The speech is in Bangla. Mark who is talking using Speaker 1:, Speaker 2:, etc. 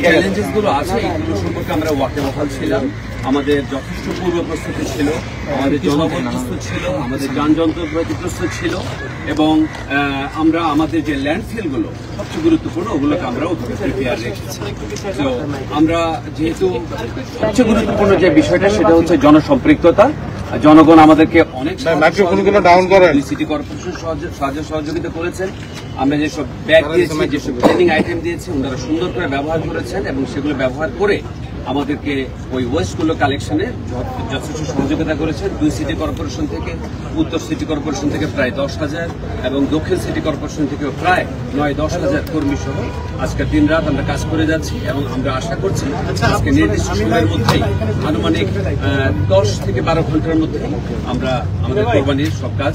Speaker 1: চ্যালেঞ্জেস গুলো আছে এগুলো সম্পর্কে আমরা ওয়াকিবহাল ছিলাম। আমাদের যথেষ্ট পূর্ব প্রস্তুতি ছিল, আমাদের জনবল প্রস্তুত ছিল, আমাদের যানযন্ত্র প্রস্তুত ছিল এবং আমরা আমাদের যে ল্যান্ডফিলগুলো সবচেয়ে গুরুত্বপূর্ণ ওগুলোকে আমরা ওভাবে প্রিপেয়ার রেখেছি। তো আমরা যেহেতু সবচেয়ে গুরুত্বপূর্ণ যে বিষয়টা সেটা হচ্ছে জনসম্পৃক্ততা। জনগণ আমাদেরকে অনেক সিটি কর্পোরেশন সাহায্য সহযোগিতা করেছেন। আমরা যেসব ব্যাগ দিয়েছি, যেসব ট্রেনিং আইটেম দিয়েছি ওনারা সুন্দর করে ব্যবহার করেছেন এবং সেগুলো ব্যবহার করে আমাদেরকে ওই ওয়েস্টগুলো কালেকশনে যথেষ্ট সহযোগিতা করেছেন। 2 সিটি কর্পোরেশন থেকে, উত্তর সিটি কর্পোরেশন থেকে প্রায় 10,000 এবং দক্ষিণ সিটি কর্পোরেশন থেকে প্রায় 9-10,000 কর্মী সহ আজকে দিনরাত আমরা কাজ করে যাচ্ছি এবং আমরা আশা করছি আজকে নির্দিষ্ট সময়ের মধ্যেই আনুমানিক 10 থেকে 12 ঘন্টার মধ্যে আমরা আমাদের কোরবানির সব কাজ